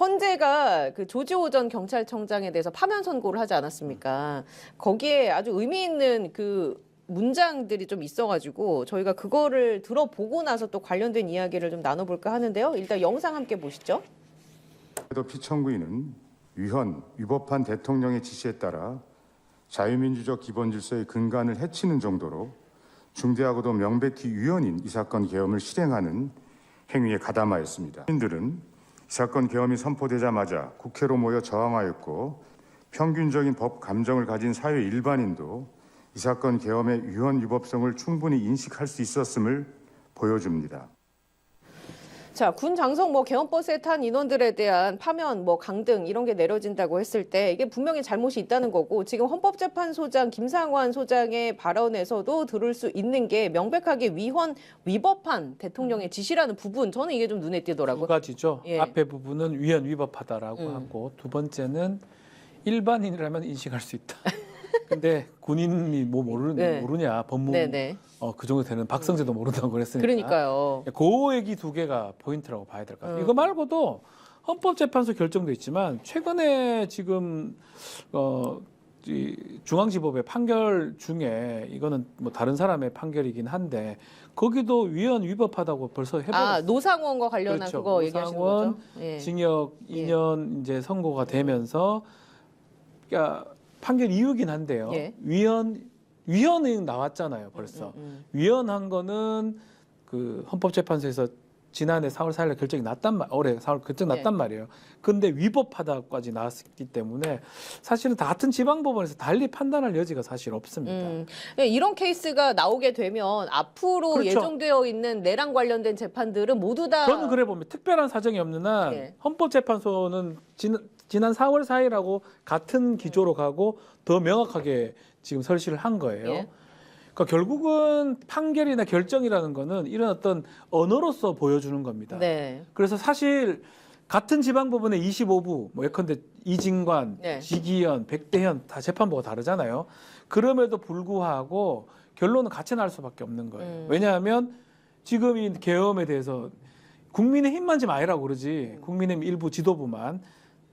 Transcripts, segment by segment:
헌재가 그 조지호 전 경찰청장에 대해서 파면 선고를 하지 않았습니까? 거기에 아주 의미 있는 그 문장들이 좀 있어가지고 저희가 그거를 들어보고 나서 또 관련된 이야기를 좀 나눠볼까 하는데요. 일단 영상 함께 보시죠. 피청구인은 위법한 대통령의 지시에 따라 자유민주적 기본질서의 근간을 해치는 정도로 중대하고도 명백히 위헌인 이 사건 계엄을 실행하는 행위에 가담하였습니다. 시민들은 이 사건 계엄이 선포되자마자 국회로 모여 저항하였고 평균적인 법 감정을 가진 사회 일반인도 이 사건 계엄의 위헌 위법성을 충분히 인식할 수 있었음을 보여줍니다. 자, 군 장성 계엄버스에 탄 인원들에 대한 파면, 강등 이런 게 내려진다고 했을 때 이게 분명히 잘못이 있다는 거고 지금 헌법재판소장 김상환 소장의 발언에서도 들을 수 있는 게 명백하게 위법한 대통령의 지시라는 부분 저는 이게 좀 눈에 띄더라고요. 두 가지죠. 예. 앞에 부분은 위헌 위법하다라고 하고 두 번째는 일반인이라면 인식할 수 있다. 근데 군인이 모르냐 법무 네네. 그 정도 되는 박성재도 모른다고 그랬으니까. 그러니까요. 그 얘기 두 개가 포인트라고 봐야 될 것 같아요. 이거 말고도 헌법재판소 결정도 있지만 최근에 지금 이 중앙지법의 판결 중에 이거는 다른 사람의 판결이긴 한데 거기도 위헌 위법하다고 벌써 해버렸어요. 노상원과 관련한 그렇죠. 그거 얘기하시는 노상원 거죠? 예. 징역 2년 이제 선고가 되면서 그러니까 판결 이유긴 한데요. 예. 위헌은 나왔잖아요, 벌써. 위헌한 거는 그 헌법재판소에서 지난해 4월 4일 결정이 올해 4월 결정 났단 말이에요. 근데 위법하다까지 나왔기 때문에 사실은 다 같은 지방법원에서 달리 판단할 여지가 사실 없습니다. 이런 케이스가 나오게 되면 앞으로 그렇죠. 예정되어 있는 내랑 관련된 재판들은 모두 다 저는 그래 봅니다. 특별한 사정이 없는 한 예. 헌법재판소는 지난 4월 4일하고 같은 기조로 가고 더 명확하게 지금 설시를 한 거예요. 예. 그러니까 결국은 판결이나 결정이라는 거는 이런 어떤 언어로서 보여주는 겁니다. 네. 그래서 사실 같은 지방법원의 25부, 예컨대 이진관, 네. 지기현, 백대현 다 재판부가 다르잖아요. 그럼에도 불구하고 결론은 같이 날 수밖에 없는 거예요. 왜냐하면 지금 이 계엄에 대해서 국민의힘만 지금 아니라고 그러지 국민의힘 일부 지도부만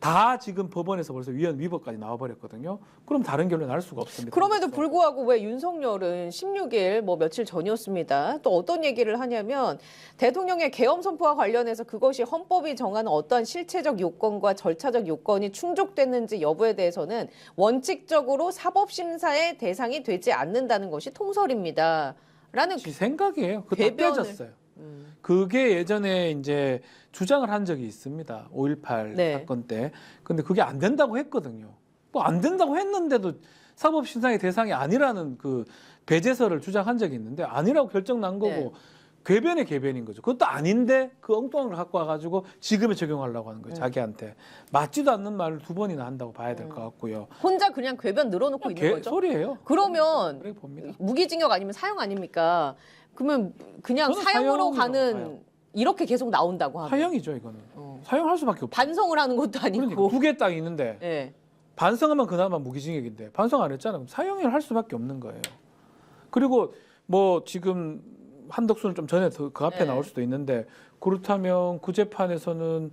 다 지금 법원에서 벌써 위헌 위법까지 나와버렸거든요. 그럼 다른 결론 날 수가 없습니다. 그럼에도 불구하고 왜 윤석열은 16일 며칠 전이었습니다. 또 어떤 얘기를 하냐면 대통령의 계엄 선포와 관련해서 그것이 헌법이 정하는 어떠한 실체적 요건과 절차적 요건이 충족됐는지 여부에 대해서는 원칙적으로 사법심사의 대상이 되지 않는다는 것이 통설입니다. 라는 제 생각이에요. 그거 다 궤변을- 깨졌어요. 그게 예전에 이제 주장을 한 적이 있습니다. 5.18 네. 사건 때. 근데 그게 안 된다고 했거든요. 안 된다고 했는데도 사법심사의 대상이 아니라는 그 배제설을 주장한 적이 있는데 아니라고 결정 난 거고 네. 궤변의 궤변인 거죠. 그것도 아닌데 그 엉뚱한 걸 갖고 와가지고 지금에 적용하려고 하는 거예요. 자기한테. 맞지도 않는 말을 두 번이나 한다고 봐야 될 것 같고요. 혼자 그냥 궤변 늘어놓고 있는 거죠. 소리예요. 그러면 그렇게 봅니다. 무기징역 아니면 사형 아닙니까? 그러면 그냥 저는 사형으로 사형이라고 가는 봐요. 이렇게 계속 나온다고 하면 사형이죠, 이거는. 사형할 수밖에 없죠. 반성을 하는 것도 아니고. 그러니까 두 개 딱 있는데 예. 반성하면 그나마 무기징역인데 반성 안 했잖아요. 그럼 사형을 할 수밖에 없는 거예요. 그리고 지금 한덕수는 좀 전에 그 앞에 네. 나올 수도 있는데 그렇다면 그 재판에서는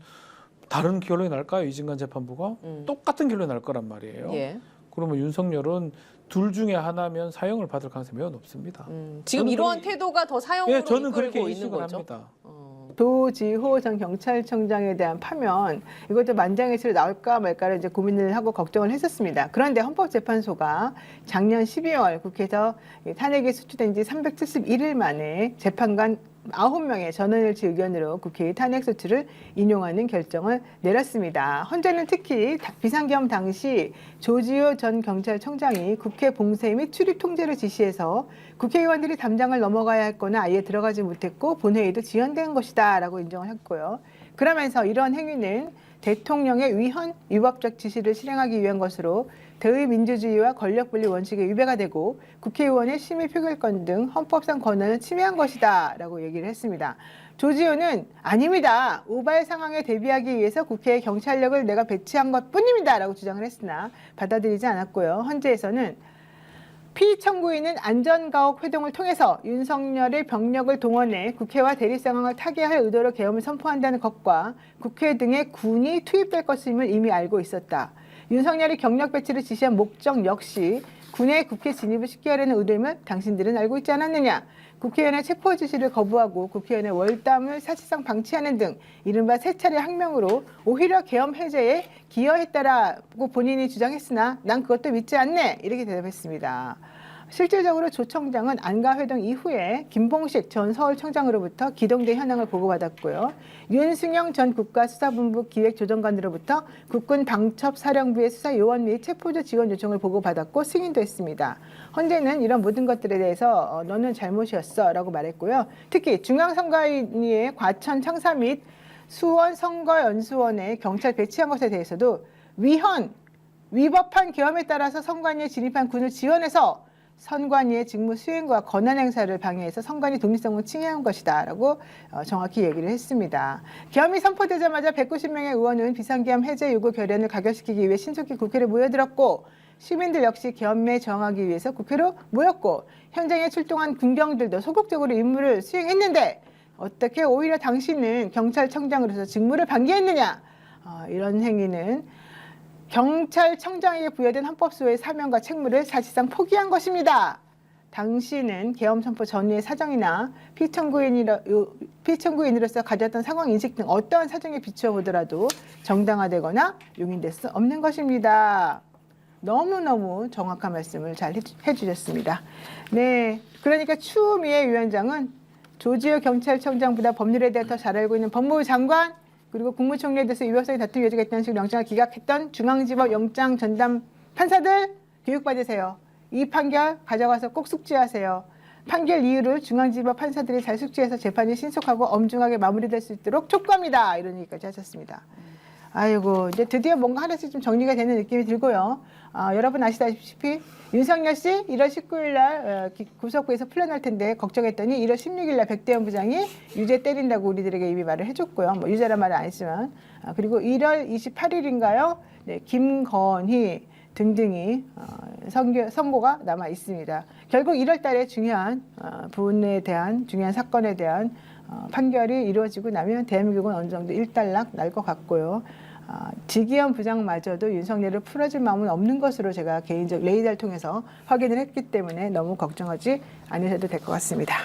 다른 결론이 날까요? 이진관 재판부가 똑같은 결론이 날 거란 말이에요. 예. 그러면 윤석열은 둘 중에 하나면 사형을 받을 가능성이 매우 높습니다. 지금 저는 이러한 그렇게- 태도가 더 사형으로 저는 그렇게 이끌고 있는 인식을 거죠. 합니다. 조지호 전 경찰청장에 대한 파면 이것도 만장일치로 나올까 말까를 이제 고민을 하고 걱정을 했었습니다. 그런데 헌법재판소가 작년 12월 국회에서 탄핵이 수출된 지 371일 만에 재판관 9명의 전원일치 의견으로 국회의 탄핵 소추를 인용하는 결정을 내렸습니다. 헌재는 특히 비상계엄 당시 조지호 전 경찰청장이 국회 봉쇄 및 출입 통제를 지시해서 국회의원들이 담장을 넘어가야 했거나 아예 들어가지 못했고 본회의도 지연된 것이다 라고 인정을 했고요. 그러면서 이런 행위는 대통령의 위헌 위법적 지시를 실행하기 위한 것으로 대의민주주의와 권력분리 원칙에 위배가 되고 국회의원의 심의 표결권 등 헌법상 권한을 침해한 것이다 라고 얘기를 했습니다. 조지호는 아닙니다. 우발 상황에 대비하기 위해서 국회에 경찰력을 내가 배치한 것뿐입니다 라고 주장을 했으나 받아들이지 않았고요. 헌재에서는 피청구인은 안전가옥 회동을 통해서 윤석열의 병력을 동원해 국회와 대립 상황을 타개할 의도로 계엄을 선포한다는 것과 국회 등에 군이 투입될 것임을 이미 알고 있었다. 윤석열이 경력 배치를 지시한 목적 역시 군의 국회 진입을 쉽게 하려는 의도임을 당신들은 알고 있지 않았느냐. 국회의원의 체포 지시를 거부하고 국회의원의 월담을 사실상 방치하는 등 이른바 세 차례 항명으로 오히려 계엄 해제에 기여했다라고 본인이 주장했으나 난 그것도 믿지 않네 이렇게 대답했습니다. 실질적으로 조 청장은 안가회동 이후에 김봉식 전 서울청장으로부터 기동대 현황을 보고받았고요. 윤승영 전 국가수사본부 기획조정관으로부터 국군 방첩사령부의 수사 요원 및 체포조 지원 요청을 보고받았고 승인도 했습니다. 헌재는 이런 모든 것들에 대해서 너는 잘못이었어 라고 말했고요. 특히 중앙선관위의 과천 청사 및 수원 선거연수원에 경찰 배치한 것에 대해서도 위법한 계엄에 따라서 선관위에 진입한 군을 지원해서 선관위의 직무 수행과 권한 행사를 방해해서 선관위 독립성을 침해한 것이다라고 정확히 얘기를 했습니다. 계엄이 선포되자마자 190명의 의원은 비상계엄 해제 요구 결연을 가결시키기 위해 신속히 국회를 모여들었고 시민들 역시 계엄에 저항하기 위해서 국회로 모였고 현장에 출동한 군병들도 소극적으로 임무를 수행했는데 어떻게 오히려 당신은 경찰청장으로서 직무를 방기했느냐. 이런 행위는 경찰청장에게 부여된 헌법소의 사명과 책무를 사실상 포기한 것입니다. 당신은 계엄 선포 전후의 사정이나 피청구인으로서 가졌던 상황 인식 등 어떠한 사정에 비추어 보더라도 정당화되거나 용인될 수 없는 것입니다. 너무너무 정확한 말씀을 잘 해주셨습니다. 네, 그러니까 추미애 위원장은 조지호 경찰청장보다 법률에 대해 더 잘 알고 있는 법무부 장관 그리고 국무총리에 대해서 위법성이 다툼 여지가 있다는 식으로 영장을 기각했던 중앙지법 영장 전담 판사들 교육받으세요. 이 판결 가져가서 꼭 숙지하세요. 판결 이유를 중앙지법 판사들이 잘 숙지해서 재판이 신속하고 엄중하게 마무리될 수 있도록 촉구합니다. 이런 얘기까지 하셨습니다. 아이고 이제 드디어 뭔가 하나씩 좀 정리가 되는 느낌이 들고요. 여러분 아시다시피 윤석열 씨 1월 19일 날 구속구에서 풀려날 텐데 걱정했더니 1월 16일 날 백대현 부장이 유죄 때린다고 우리들에게 이미 말을 해줬고요. 뭐 유죄란 말은 안 했지만 그리고 1월 28일인가요? 네, 김건희 등등이 선고가 남아 있습니다. 결국 1월 달에 중요한 부분에 대한 중요한 사건에 대한 판결이 이루어지고 나면 대한민국은 어느 정도 일단락 날 것 같고요. 지기현 부장마저도 윤석열을 풀어줄 마음은 없는 것으로 제가 개인적 레이더를 통해서 확인을 했기 때문에 너무 걱정하지 않으셔도 될 것 같습니다.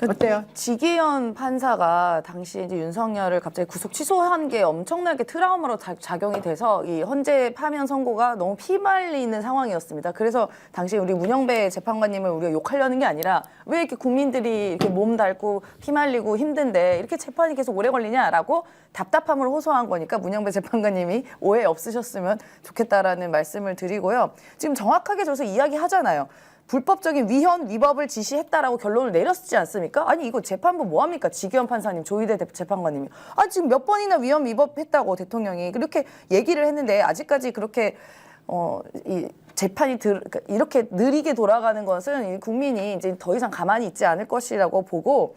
어때요? 지기현 판사가 당시 이제 윤석열을 갑자기 구속 취소한 게 엄청나게 트라우마로 작용이 돼서 이 헌재 파면 선고가 너무 피말리는 상황이었습니다. 그래서 당시 우리 문영배 재판관님을 우리가 욕하려는 게 아니라 왜 이렇게 국민들이 이렇게 몸 닳고 피말리고 힘든데 이렇게 재판이 계속 오래 걸리냐라고 답답함을 호소한 거니까 문영배 재판관님이 오해 없으셨으면 좋겠다라는 말씀을 드리고요. 지금 정확하게 저서 이야기하잖아요. 불법적인 위헌, 위법을 지시했다라고 결론을 내렸지 않습니까? 아니 이거 재판부 뭐합니까? 지기현 판사님, 조희대 재판관님이. 지금 몇 번이나 위헌, 위법했다고 대통령이 그렇게 얘기를 했는데 아직까지 그렇게 이 재판이 이렇게 느리게 돌아가는 것은 국민이 이제 더 이상 가만히 있지 않을 것이라고 보고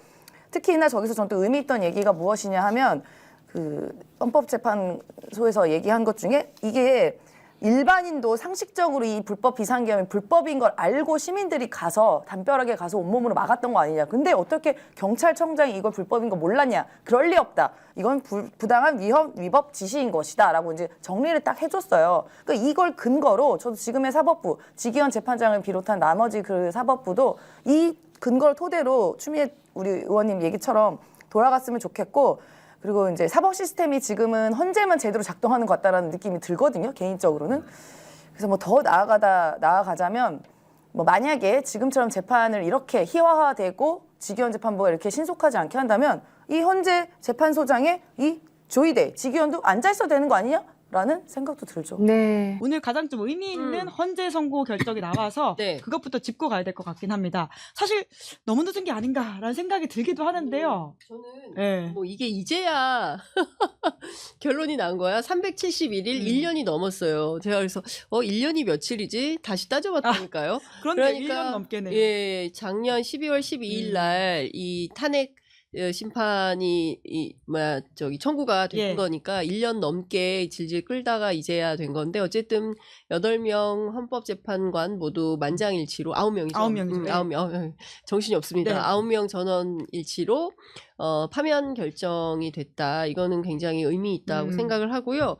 특히나 저기서 전 또 의미 있던 얘기가 무엇이냐 하면 그 헌법재판소에서 얘기한 것 중에 이게 일반인도 상식적으로 이 불법 비상계엄이 불법인 걸 알고 시민들이 가서 담벼락에 가서 온몸으로 막았던 거 아니냐. 근데 어떻게 경찰청장이 이걸 불법인 거 몰랐냐. 그럴 리 없다. 이건 부당한 위헌, 위법 지시인 것이다. 라고 이제 정리를 딱 해줬어요. 그러니까 이걸 근거로 저도 지금의 사법부, 지기현 재판장을 비롯한 나머지 그 사법부도 이 근거를 토대로 추미애 우리 의원님 얘기처럼 돌아갔으면 좋겠고 그리고 이제 사법 시스템이 지금은 헌재만 제대로 작동하는 것 같다라는 느낌이 들거든요, 개인적으로는. 그래서 뭐 더 나아가자면 뭐 만약에 지금처럼 재판을 이렇게 희화화되고 지기현 재판부가 이렇게 신속하지 않게 한다면 이 헌재 재판소장의 이 조희대, 지기현도 앉아 있어도 되는 거 아니냐? 라는 생각도 들죠. 네. 오늘 가장 좀 의미 있는 헌재 선고 결정이 나와서 네. 그것부터 짚고 가야 될 것 같긴 합니다. 사실 너무 늦은 게 아닌가라는 생각이 들기도 하는데요. 저는 네. 뭐 이게 이제야 결론이 난 거야. 371일 1년이 넘었어요. 제가 그래서 1년이 며칠이지? 다시 따져봤다니까요. 그런데 1년 넘게네요. 예, 작년 12월 12일 날 이 탄핵 심판이 청구가 된 예. 거니까 1년 넘게 질질 끌다가 이제야 된 건데 어쨌든 8명 헌법재판관 모두 만장일치로 9명이죠. 9명이죠. 예. 9명. 정신이 없습니다. 네. 9명 전원일치로 파면 결정이 됐다. 이거는 굉장히 의미 있다고 생각을 하고요.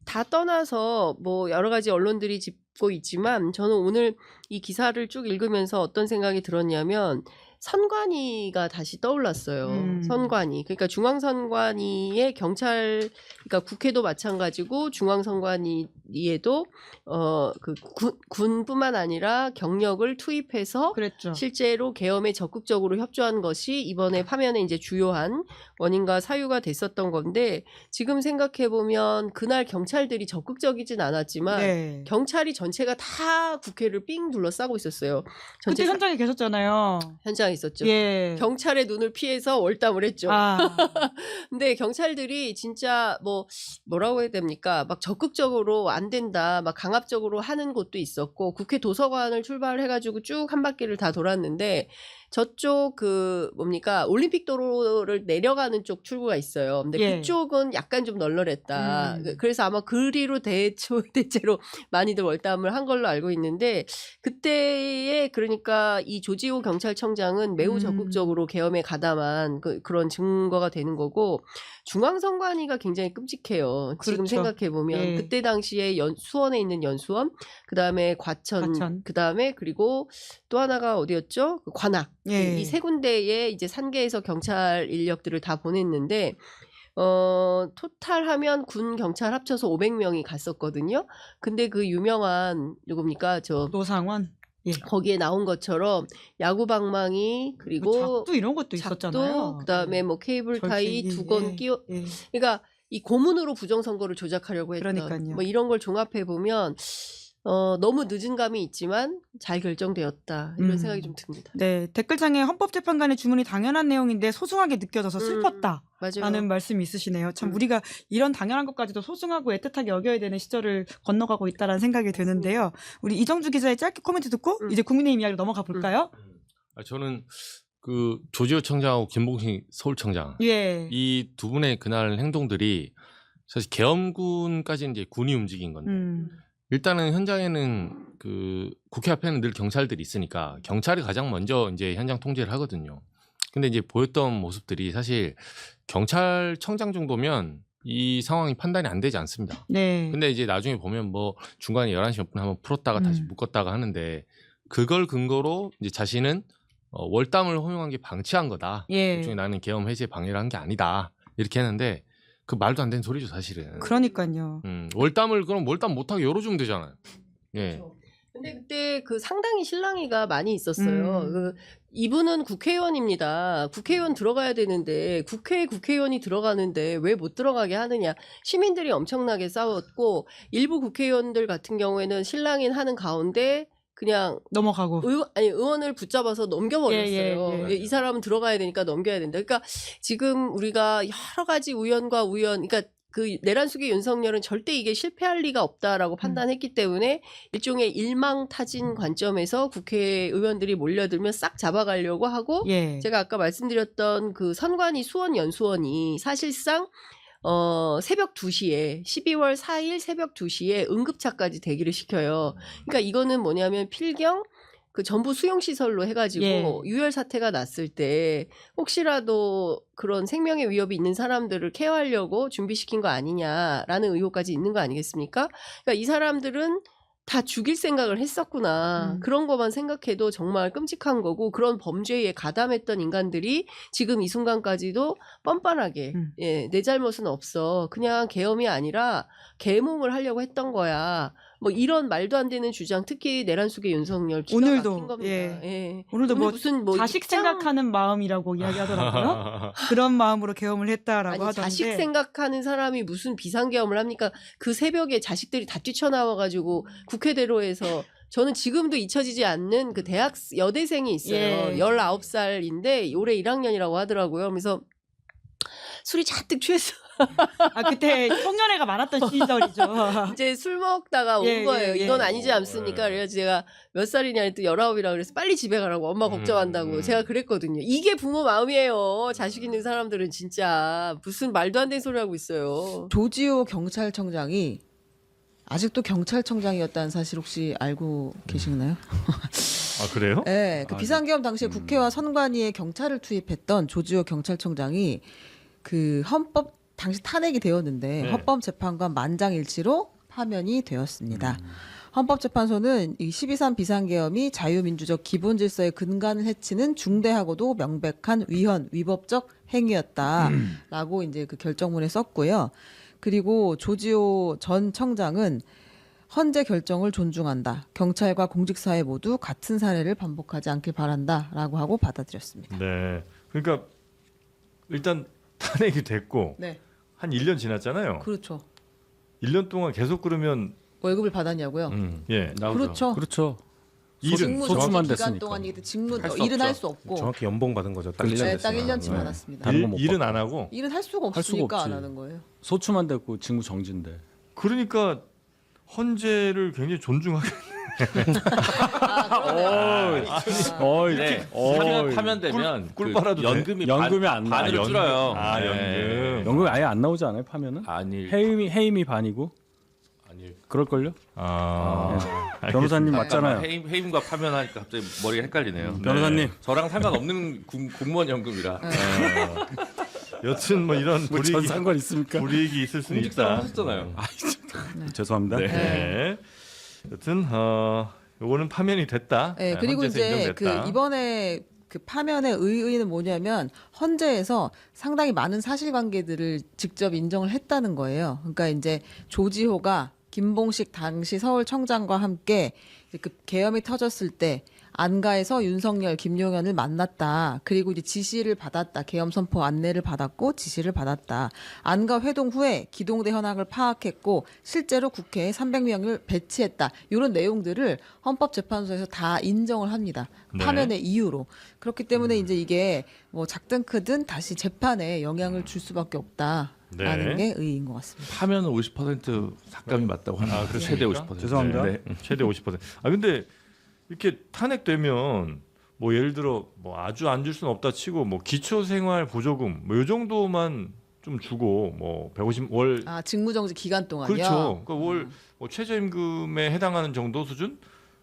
다 떠나서 뭐 여러 가지 언론들이 짚고 있지만 저는 오늘 이 기사를 쭉 읽으면서 어떤 생각이 들었냐면 선관위가 다시 떠올랐어요. 선관위. 그러니까 중앙선관위의 경찰, 그러니까 국회도 마찬가지고 중앙선관위에도 그 군뿐만 아니라 경력을 투입해서 그랬죠. 실제로 계엄에 적극적으로 협조한 것이 이번에 파면의 이제 주요한 원인과 사유가 됐었던 건데 지금 생각해 보면 그날 경찰들이 적극적이진 않았지만 네. 경찰이 전체가 다 국회를 삥 둘러싸고 있었어요. 그때 현장에 계셨잖아요. 현장에 있었죠. 예. 경찰의 눈을 피해서 월담을 했죠. 아, 근데 경찰들이 진짜 뭐라고 해야 됩니까? 막 적극적으로 안 된다, 막 강압적으로 하는 곳도 있었고 국회 도서관을 출발해가지고 쭉 한 바퀴를 다 돌았는데 저쪽 올림픽 도로를 내려가는 쪽 출구가 있어요. 근데 예. 그쪽은 약간 좀 널널했다. 그래서 아마 그리로 대체로 많이들 월담을 한 걸로 알고 있는데 그때에 그러니까 이 조지호 경찰청장은 매우 적극적으로 계엄에 가담한 그런 증거가 되는 거고 중앙선관위가 굉장히 끔찍해요. 지금 그렇죠. 생각해 보면 예. 그때 당시에 수원에 있는 연수원, 그다음에 과천. 그다음에 그리고 또 하나가 어디였죠? 관악. 예. 이 세 군데에 이제 산계에서 경찰 인력들을 다 보냈는데 토탈하면 군 경찰 합쳐서 500명이 갔었거든요. 근데 그 유명한 누굽니까? 노상원. 예. 거기에 나온 것처럼 야구 방망이 그리고 작두 이런 것도 있었잖아요. 그다음에 뭐 케이블 타이 절지, 2건 예. 끼워 예. 그러니까 이 고문으로 부정선거를 조작하려고 했던 그러니까요. 뭐 이런 걸 종합해 보면 너무 늦은 감이 있지만 잘 결정되었다 이런 생각이 좀 듭니다. 네, 댓글창에 헌법재판관의 주문이 당연한 내용인데 소중하게 느껴져서 슬펐다. 맞아요. 라는 말씀이 있으시네요. 참 우리가 이런 당연한 것까지도 소중하고 애틋하게 여겨야 되는 시절을 건너가고 있다라는 생각이 드는데요. 우리 이정주 기자의 짧게 코멘트 듣고 이제 국민의힘 이야기로 넘어가 볼까요? 저는 그 조지호 청장하고 김봉식 서울청장 예. 이 두 분의 그날 행동들이 사실 계엄군까지는 이제 군이 움직인 건데 일단은 현장에는 그 국회 앞에는 늘 경찰들이 있으니까 경찰이 가장 먼저 이제 현장 통제를 하거든요. 근데 이제 보였던 모습들이 사실 경찰청장 정도면 이 상황이 판단이 안 되지 않습니다. 네. 근데 이제 나중에 보면 뭐 중간에 11시 몇 분 한번 풀었다가 다시 묶었다가 하는데 그걸 근거로 이제 자신은 월담을 허용한 게 방치한 거다. 예. 일종의 나는 계엄 해제 방해를 한 게 아니다. 이렇게 했는데 그 말도 안 되는 소리죠 사실은. 그러니까요. 월담을 그럼 월담 못하게 열어주면 되잖아요. 예. 그렇죠. 근데 그때 그 상당히 실랑이가 많이 있었어요. 이분은 국회의원입니다. 국회의원 들어가야 되는데 국회에 국회의원이 들어가는데 왜 못 들어가게 하느냐. 시민들이 엄청나게 싸웠고 일부 국회의원들 같은 경우에는 실랑이 하는 가운데 그냥 넘어가고. 의원을 붙잡아서 넘겨버렸어요. 예. 이 사람은 들어가야 되니까 넘겨야 된다. 그러니까 지금 우리가 여러 가지 우연과 우연, 그러니까 그 내란숙의 윤석열은 절대 이게 실패할 리가 없다라고 판단했기 때문에 일종의 일망타진 관점에서 국회의원들이 몰려들면 싹 잡아가려고 하고 예. 제가 아까 말씀드렸던 그 선관위 수원 연수원이 사실상 새벽 2시에 12월 4일 새벽 2시에 응급차까지 대기를 시켜요. 그러니까 이거는 뭐냐면 필경 그 전부 수용시설로 해가지고 예. 유혈 사태가 났을 때 혹시라도 그런 생명의 위협이 있는 사람들을 케어하려고 준비시킨 거 아니냐라는 의혹까지 있는 거 아니겠습니까? 그러니까 이 사람들은 다 죽일 생각을 했었구나. 그런 것만 생각해도 정말 끔찍한 거고 그런 범죄에 가담했던 인간들이 지금 이 순간까지도 뻔뻔하게 내 잘못은 없어. 그냥 계엄이 아니라 계몽을 하려고 했던 거야. 뭐 이런 말도 안 되는 주장 특히 내란숙의 윤석열 기가 오늘도, 막힌 겁니다. 예. 오늘도 뭐 무슨 자식 생각하는 마음이라고 이야기하더라고요. 그런 마음으로 계엄을 했다라고 아니, 하던데. 자식 생각하는 사람이 무슨 비상계엄을 합니까? 그 새벽에 자식들이 다 뛰쳐나와가지고 국회대로에서 저는 지금도 잊혀지지 않는 그 여대생이 있어요. 예. 19살인데 올해 1학년이라고 하더라고요. 그래서 술이 잔뜩 취했어. 아 그때 송년회가 많았던 시절이죠. 이제 술 먹다가 온 예, 거예요. 예, 예. 이건 아니지 않습니까? 그래서 제가 몇 살이냐 했더니 19이라 그래서 빨리 집에 가라고 엄마 걱정한다고 제가 그랬거든요. 이게 부모 마음이에요. 자식 있는 사람들은 진짜 무슨 말도 안 되는 소리 하고 있어요. 조지호 경찰청장이 아직도 경찰청장이었다는 사실 혹시 알고 계시나요? 아 그래요? 네, 그 비상계엄 당시에 국회와 선관위에 경찰을 투입했던 조지호 경찰청장이 그 헌법 당시 탄핵이 되었는데 네. 헌법재판관 만장일치로 파면이 되었습니다. 헌법재판소는 이 12.3 비상계엄이 자유민주적 기본질서의 근간을 해치는 중대하고도 명백한 위헌, 위법적 행위였다라고 이제 그 결정문에 썼고요. 그리고 조지호 전 청장은 헌재 결정을 존중한다. 경찰과 공직사회 모두 같은 사례를 반복하지 않길 바란다라고 하고 받아들였습니다. 네. 그러니까 일단 탄핵이 됐고 네, 한 1년 지났잖아요. 그렇죠. 1년 동안 계속 그러면 월급을 받았냐고요? 예. 그렇죠. 그렇죠. 일은 직무 소추만 정지 기간 됐으니까. 동안이기 때문에 할수 일은 없죠. 할 수 없고 정확히 연봉 받은 거죠. 딱 1년 네, 됐으면. 딱 1년치 네. 받았습니다. 다른 건못 일은 받고. 안 하고 일은 할 수가 할 수가 없으니까 없지. 안 하는 거예요. 소추만 됐고 직무 정지인데. 그러니까 헌재를 굉장히 존중하게 네. 파면되면 꿀 빨아도 돼? 연금이 연금이 안 나. 반으로 줄어요. 아, 네. 연금. 연금이 아예 안 나오지 않아요? 파면은? 아니 해임이 반이고 아니 그럴걸요? 알겠습니다. 변호사님 맞잖아요. 해임과 파면하니까 갑자기 머리가 헷갈리네요. 변호사님 저랑 상관없는 공무원 연금이라. 여튼 뭐 이런 뭐 전 상관 있습니까? 불이익이 있을 수는 공직사랑 있다. 하셨잖아요. 죄송합니다. 네. 여튼 요거는 파면이 됐다. 네, 그리고 헌재에서 이제 그 인정됐다. 이번에 그 파면의 의의는 뭐냐면 헌재에서 상당히 많은 사실관계들을 직접 인정을 했다는 거예요. 그러니까 이제 조지호가 김봉식 당시 서울청장과 함께 이제 그 계엄이 터졌을 때 안가에서 윤석열, 김용현을 만났다. 그리고 이제 지시를 받았다. 계엄 선포 안내를 받았고 지시를 받았다. 안가 회동 후에 기동대 현황을 파악했고 실제로 국회에 300명을 배치했다. 이런 내용들을 헌법재판소에서 다 인정을 합니다. 네. 파면의 이유로. 그렇기 때문에 이제 이게 뭐 작든 크든 다시 재판에 영향을 줄 수밖에 없다라는 네. 게 의의인 것 같습니다. 파면은 50% 삭감이 맞다고 합니다. 최대 50%. 죄송합니다. 네, 최대 50%. 아 근데 이렇게 탄핵되면 뭐 예를 들어 뭐 아주 안 줄 수는 없다 치고 뭐 기초생활 보조금 뭐 요 정도만 좀 주고 뭐 150월 아 직무정지 기간 동안요. 그렇죠. 그러니까 월 뭐 최저임금에 해당하는 정도 수준?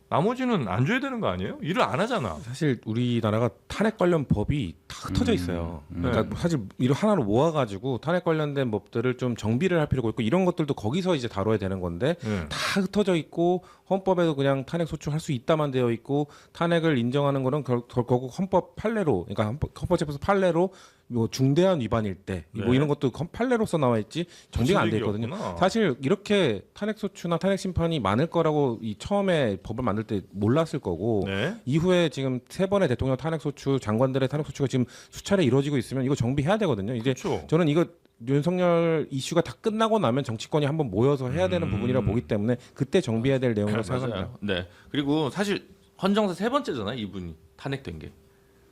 나머지는 안 줘야 되는 거 아니에요? 일을 안 하잖아. 사실 우리나라가 탄핵 관련 법이 다 흩어져 있어요. 그러니까 네. 사실 이를 하나로 모아가지고 탄핵 관련된 법들을 좀 정비를 할 필요가 있고 이런 것들도 거기서 이제 다뤄야 되는 건데 네. 다 흩어져 있고 헌법에도 그냥 탄핵 소추할 수 있다만 되어 있고 탄핵을 인정하는 거는 결국 헌법 판례로 그러니까 헌법재판소 판례로 뭐 중대한 위반일 때 뭐 네. 이런 것도 판례로서 나와 있지 정비가 안 돼 얘기가 있거든요. 없구나. 사실 이렇게 탄핵 소추나 탄핵 심판이 많을 거라고 이 처음에 법을 만들 때 몰랐을 거고 네. 이후에 지금 세 번의 대통령 탄핵 소추, 장관들의 탄핵 소추가 지금 수차례 이루어지고 있으면 이거 정비해야 되거든요. 이제 그렇죠. 저는 이거 윤석열 이슈가 다 끝나고 나면 정치권이 한번 모여서 해야 되는 부분이라 보기 때문에 그때 정비해야 될 내용이라고 생각합니다. 맞아요. 네. 그리고 사실 헌정사 세 번째잖아요. 이분이 탄핵된 게.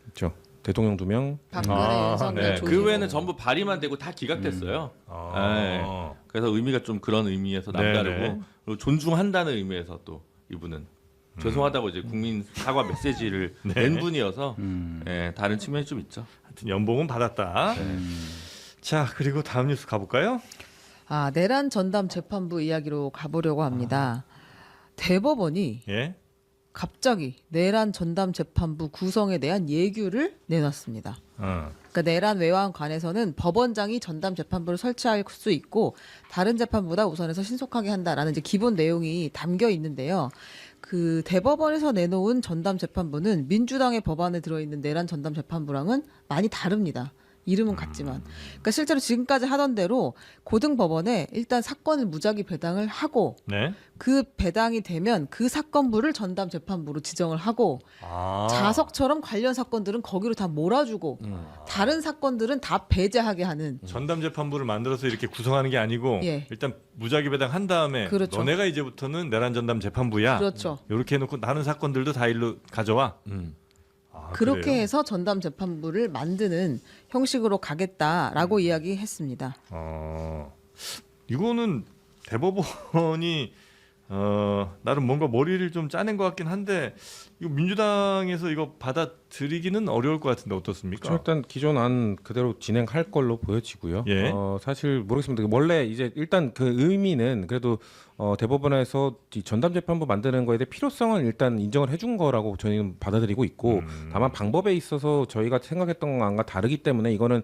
그렇죠. 대통령 2명. 박근혜, 아, 윤석열, 네. 조지호. 그 외에는 전부 발의만 되고 다 기각됐어요. 아. 네. 그래서 의미가 좀 그런 의미에서 네네. 남다르고 그리고 존중한다는 의미에서 또 이분은 죄송하다고 이제 국민 사과 메시지를 낸 분이어서 예, 다른 측면이 좀 있죠. 하여튼 연봉은 받았다. 자, 그리고 다음 뉴스 가볼까요? 아 내란 전담 재판부 이야기로 가보려고 합니다. 대법원이 예. 갑자기 내란 전담 재판부 구성에 대한 예규를 내놨습니다. 그러니까 내란 외환관에서는 법원장이 전담 재판부를 설치할 수 있고 다른 재판보다 우선해서 신속하게 한다라는 이제 기본 내용이 담겨 있는데요. 그 대법원에서 내놓은 전담 재판부는 민주당의 법안에 들어있는 내란 전담 재판부랑은 많이 다릅니다. 이름은 같지만. 그러니까 실제로 지금까지 하던 대로 고등법원에 일단 사건을 무작위 배당을 하고 네. 그 배당이 되면 그 사건부를 전담 재판부로 지정을 하고 아. 자석처럼 관련 사건들은 거기로 다 몰아주고 다른 사건들은 다 배제하게 하는 전담 재판부를 만들어서 이렇게 구성하는 게 아니고 예. 일단 무작위 배당 한 다음에 그렇죠. 너네가 이제부터는 내란 전담 재판부야. 그렇죠. 이렇게 해놓고 나는 사건들도 다 일로 가져와. 그렇게 그래요? 해서 전담 재판부를 만드는 형식으로 가겠다라고 이야기했습니다. 이거는 대법원이 나름 뭔가 머리를 좀 짜낸 것 같긴 한데 이거 민주당에서 이거 받아들이기는 어려울 것 같은데 어떻습니까? 일단 기존 안 그대로 진행할 걸로 보여지고요. 예. 사실 모르겠습니다. 원래 이제 일단 그 의미는 그래도 대법원에서 이 전담 재판부 만드는 거에 대해 필요성은 일단 인정을 해준 거라고 저희는 받아들이고 있고 다만 방법에 있어서 저희가 생각했던 것과 다르기 때문에 이거는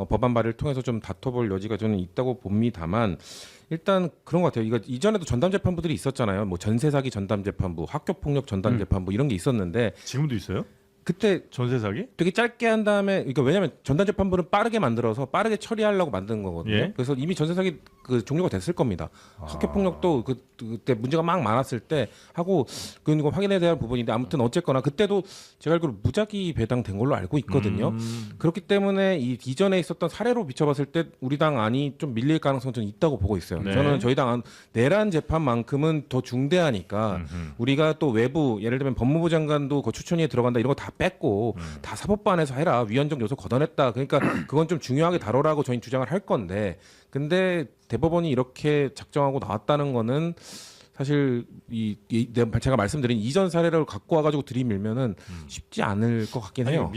법안 발의를 통해서 좀 다퉈볼 여지가 저는 있다고 봅니다만 일단 그런 것 같아요. 이거 이전에도 전담 재판부들이 있었잖아요. 뭐 전세 사기 전담 재판부, 학교 폭력 전담 재판부 이런 게 있었는데 지금도 있어요? 그때 전세 사기? 되게 짧게 한 다음에 그러니까 왜냐하면 전담 재판부는 빠르게 만들어서 빠르게 처리하려고 만든 거거든요. 예? 그래서 이미 전세 사기 그 종료가 됐을 겁니다. 학교 폭력도 그때 문제가 막 많았을 때 하고 그건 확인에 대한 부분인데 아무튼 어쨌거나 그때도 제가 알기로 무작위 배당된 걸로 알고 있거든요. 그렇기 때문에 이 이전에 있었던 사례로 비춰봤을 때 우리 당 안이 좀 밀릴 가능성은 저는 있다고 보고 있어요. 네. 저는 저희 당 안 내란 재판만큼은 더 중대하니까 우리가 또 외부 예를 들면 법무부 장관도 그 추천위에 들어간다 이런 거 다 뺐고 다 사법반에서 해라 위헌적 요소 걷어냈다. 그러니까 그건 좀 중요하게 다뤄라고 저희는 주장을 할 건데 근데 대법원이 이렇게 작정하고 나왔다는 거는 사실 제가 말씀드린 이전 사례를 갖고 와가지고 들이밀면은 쉽지 않을 것 같긴 해요.